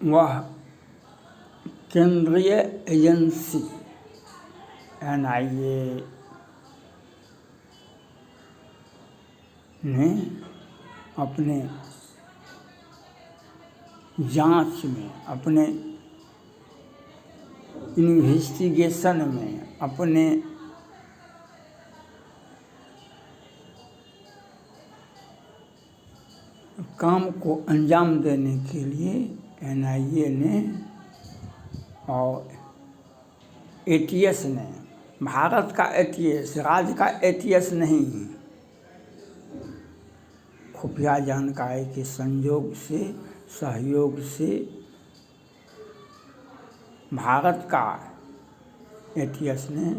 वह केंद्रीय agency NIA ने अपने जांच में, अपने इन्वेस्टिगेशन में, अपने काम को अंजाम देने के लिए NIA ने और ATS ने, भारत का ATS, राज्य का ATS नहीं, खुफिया जानकारी के संयोग से, सहयोग से भारत का ATS ने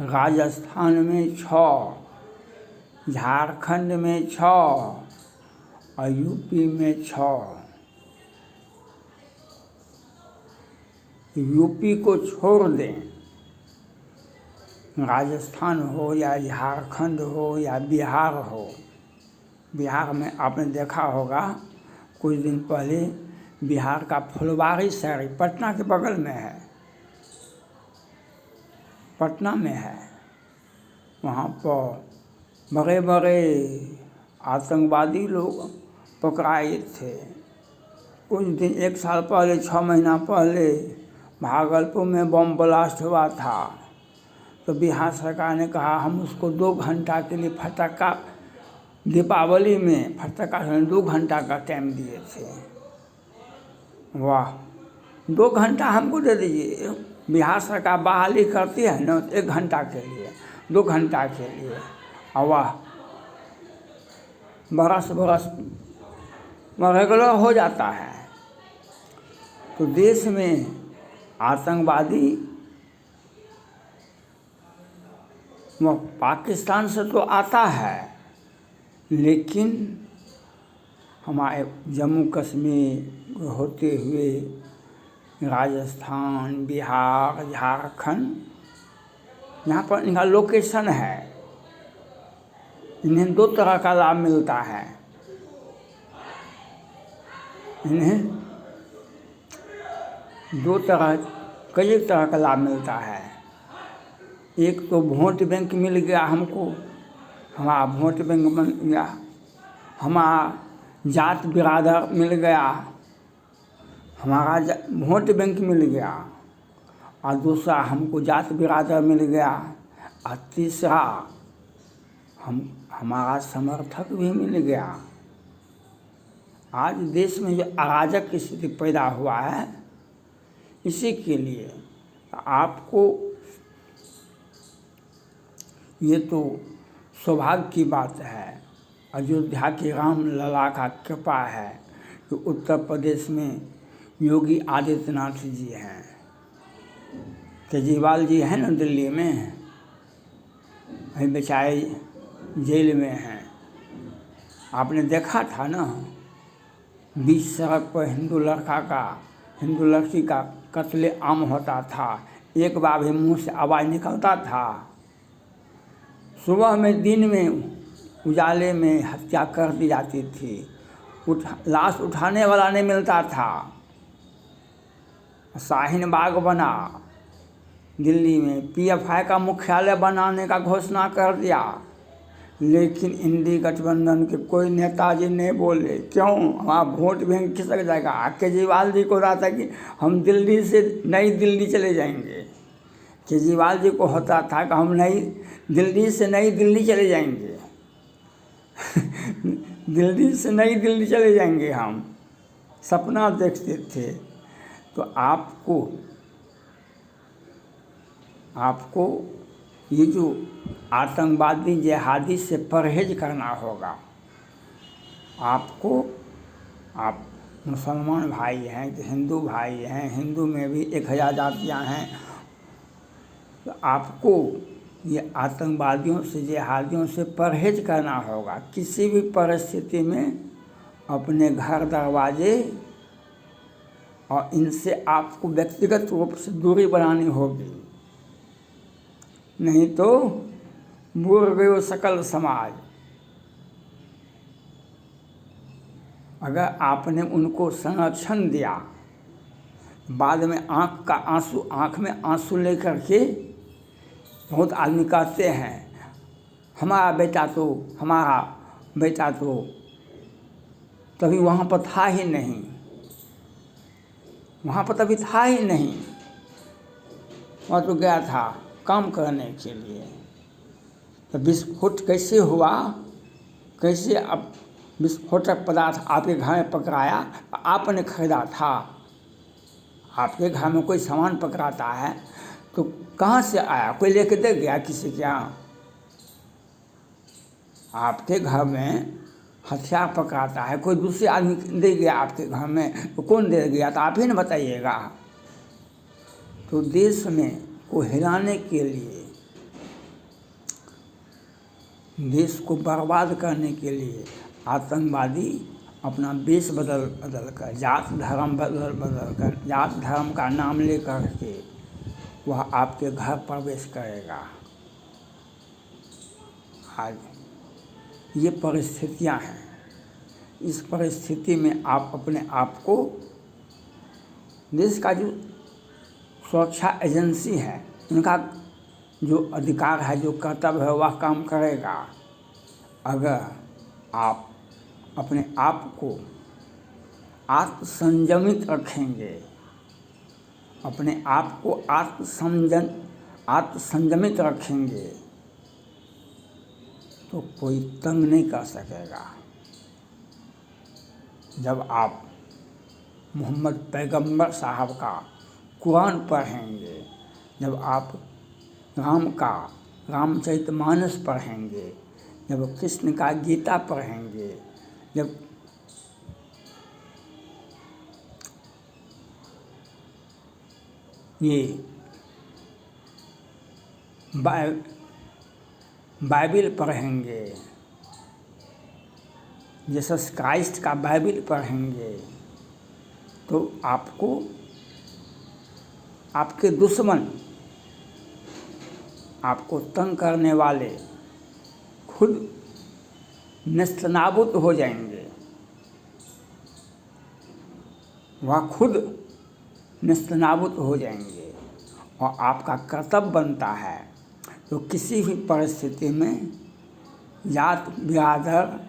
राजस्थान में 6, झारखंड में 6 और यूपी में 6, यूपी को छोड़ दें, राजस्थान हो या झारखंड हो या बिहार हो। बिहार में आपने देखा होगा कुछ दिन पहले बिहार का फुलवारीशरीफ पटना के बगल में है, पटना में है, वहाँ पर बड़े बड़े आतंकवादी लोग पकड़ाए थे। कुछ दिन, 1 साल पहले, 6 महीना पहले भागलपुर में बम ब्लास्ट हुआ था, तो बिहार सरकार ने कहा हम उसको 2 घंटा के लिए फटाका, दीपावली में फटाका 2 घंटा का टाइम दिए थे। वाह, 2 घंटा हमको दे दीजिए। बिहार सरकार बहाली करती है ना 1 घंटा के लिए, 2 घंटा के लिए, और वाह, बरस रेगुलर हो जाता है। तो देश में आतंकवादी वो पाकिस्तान से तो आता है, लेकिन हमारे जम्मू कश्मीर होते हुए राजस्थान, बिहार, झारखंड, यहाँ पर इनका लोकेशन है। इन्हें 2 तरह का लाभ मिलता है। इन्हें कई तरह का लाभ मिलता है। एक तो वोट बैंक मिल गया हमको, हमारा वोट बैंक बन गया, हमारा जात बिरादर मिल गया, हमारा वोट बैंक मिल गया, और दूसरा हमको जात बिरादर मिल गया, और तीसरा हमारा समर्थक भी मिल गया। आज देश में जो अराजक की स्थिति पैदा हुआ है, इसी के लिए आपको ये तो सौभाग्य की बात है, अयोध्या के राम लला का कृपा है कि उत्तर प्रदेश में योगी आदित्यनाथ जी हैं, केजरीवाल जी हैं ना दिल्ली में, अभी बेचारे जेल में हैं। आपने देखा था ना, 20 सड़क पर हिंदू लड़की का कत्ले आम होता था, एक बार भी मुंह से आवाज़ निकलता था। सुबह में, दिन में, उजाले में हत्या कर दी जाती थी, लाश उठाने वाला नहीं मिलता था। शाहीन बाग बना दिल्ली में, PFI का मुख्यालय बनाने का घोषणा कर दिया, लेकिन इंडी गठबंधन के कोई नेताजी नहीं बोले। क्यों? हमारा वोट बैंक खिसक जाएगा। केजरीवाल जी को रहा था कि हम दिल्ली से नई दिल्ली चले जाएंगे। केजरीवाल जी को होता था कि हम दिल्ली से नई दिल्ली चले जाएंगे दिल्ली से नई दिल्ली चले जाएंगे, हम सपना देखते थे। तो आपको ये जो आतंकवादी जिहादी से परहेज करना होगा। आप मुसलमान भाई हैं कि हिंदू भाई हैं, हिंदू में भी 1000 जातियाँ हैं, तो आपको ये आतंकवादियों से, जिहादियों से परहेज करना होगा। किसी भी परिस्थिति में अपने घर दरवाजे और इनसे आपको व्यक्तिगत रूप से दूरी बनानी होगी, नहीं तो बुर गयो सकल समाज। अगर आपने उनको संरक्षण दिया बाद में आँख में आंसू लेकर के बहुत आदमी कहते हैं हमारा बेटा तो तभी वहाँ पर था ही नहीं, वहाँ पर तभी था ही नहीं, वहाँ तो गया था काम करने के लिए। तो विस्फोट कैसे हुआ, कैसे अब विस्फोटक पदार्थ आपके घर में पकड़ाया, आपने खरीदा था। आपके घर में कोई सामान पकड़ाता है तो कहाँ से आया, कोई लेके दे गया किसी के यहाँ? आपके घर में हथियार पकड़ाता है कोई दूसरे आदमी दे गया आपके घर में, तो कौन दे गया? तो आप ही न बताइएगा। तो देश में को हिलाने के लिए, देश को बर्बाद करने के लिए आतंकवादी अपना वेश बदल कर, जात धर्म बदल कर, जात धर्म का नाम लेकर के वह आपके घर प्रवेश करेगा। आज ये परिस्थितियां हैं। इस परिस्थिति में आप अपने आप को, देश का जो सुरक्षा एजेंसी है उनका जो अधिकार है, जो कर्तव्य है, वह काम करेगा। अगर आप अपने आप को आत्मसंयमित रखेंगे, अपने आप को आत्मसंयमित रखेंगे तो कोई तंग नहीं कर सकेगा। जब आप मोहम्मद पैगंबर साहब का कुरान पढ़ेंगे, जब आप रामचरितमानस पढ़ेंगे, जब कृष्ण का गीता पढ़ेंगे, जब ये बाइबिल पढ़ेंगे, जीसस क्राइस्ट का बाइबिल पढ़ेंगे, तो आपको आपके दुश्मन, आपको तंग करने वाले खुद नेस्तनाबूद हो जाएंगे। वह खुद नेस्तनाबूद हो जाएंगे। और आपका कर्तव्य बनता है तो किसी भी परिस्थिति में जात बिरादर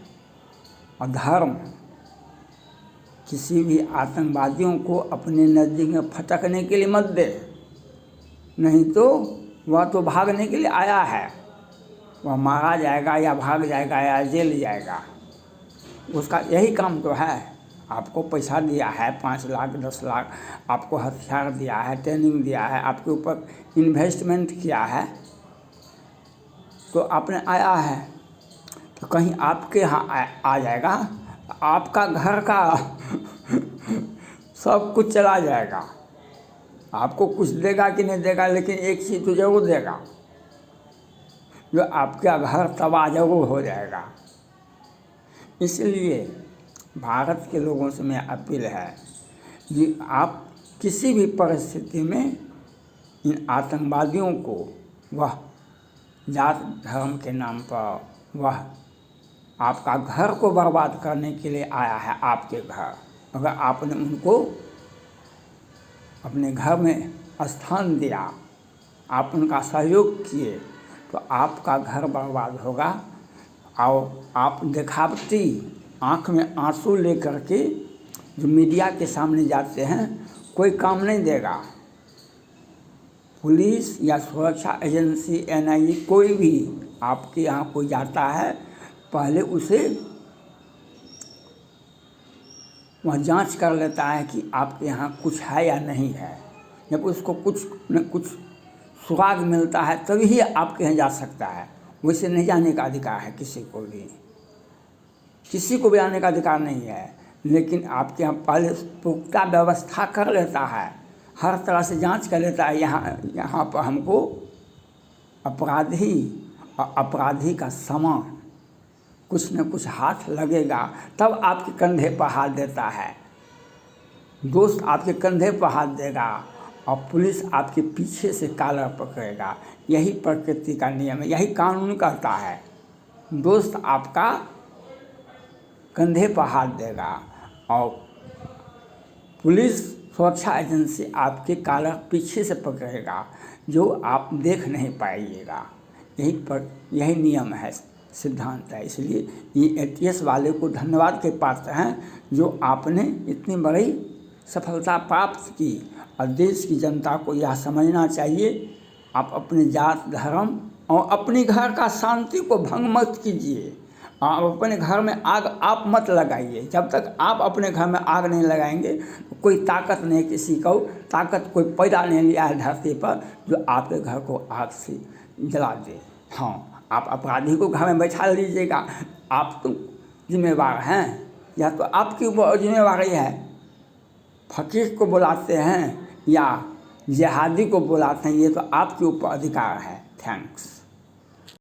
और धर्म, किसी भी आतंकवादियों को अपने नज़दीक में फटकने के लिए मत दे। नहीं तो वह तो भागने के लिए आया है, वह मारा जाएगा या भाग जाएगा या जेल जाएगा। उसका यही काम तो है। आपको पैसा दिया है 5 लाख 10 लाख, आपको हथियार दिया है, ट्रेनिंग दिया है, आपके ऊपर इन्वेस्टमेंट किया है, तो आपने आया है तो कहीं आपके यहाँ आ जाएगा, आपका घर का सब कुछ चला जाएगा। आपको कुछ देगा कि नहीं देगा, लेकिन एक चीज़ तो जरूर देगा, जो आपका घर तबाह जरूर हो जाएगा। इसलिए भारत के लोगों से मैं अपील है कि आप किसी भी परिस्थिति में इन आतंकवादियों को, वह जात धर्म के नाम पर, वह आपका घर को बर्बाद करने के लिए आया है, आपके घर, अगर आपने उनको अपने घर में स्थान दिया, आप उनका सहयोग किए, तो आपका घर बर्बाद होगा। और आप दिखावटी आँख में आंसू लेकर के जो मीडिया के सामने जाते हैं, कोई काम नहीं देगा। पुलिस या सुरक्षा एजेंसी, NIA, कोई भी आपके यहाँ कोई जाता है, पहले उसे वह जांच कर लेता है कि आपके यहाँ कुछ है या नहीं है। जब उसको कुछ न कुछ सुराग मिलता है तभी ही आपके यहाँ जा सकता है, वैसे नहीं जाने का अधिकार है किसी को भी। किसी को भी आने का अधिकार नहीं है, लेकिन आपके यहाँ पहले पुख्ता व्यवस्था कर लेता है, हर तरह से जांच कर लेता है। यहाँ पर हमको अपराधी और अपराधी का सामान कुछ न कुछ हाथ लगेगा, तब आपके कंधे पर हाथ देता है, दोस्त आपके कंधे पर हाथ देगा और पुलिस आपके पीछे से कॉलर पकड़ेगा। यही प्रकृति का नियम है, यही कानून कहता है। दोस्त आपका कंधे पर हाथ देगा और पुलिस सुरक्षा एजेंसी आपके कॉलर पीछे से पकड़ेगा, जो आप देख नहीं पाइएगा। यही नियम है, सिद्धांत है। इसलिए ये एटीएस वाले को धन्यवाद के पात्र हैं, जो आपने इतनी बड़ी सफलता प्राप्त की। और देश की जनता को यह समझना चाहिए, आप अपने जात धर्म और अपने घर का शांति को भंग मत कीजिए। आप अपने घर में आग आप मत लगाइए। जब तक आप अपने घर में आग नहीं लगाएंगे तो कोई ताकत नहीं, किसी को ताकत कोई पैदा नहीं लिया है धरती पर जो आपके घर को आग से जला दे। हाँ, आप अपराधी को घर में बैठा लीजिएगा, आप तो जिम्मेवार हैं, या तो आपकी जिम्मेवारी है। फकीर को बुलाते हैं या जिहादी को बुलाते हैं, ये तो आपके ऊपर अधिकार है। थैंक्स।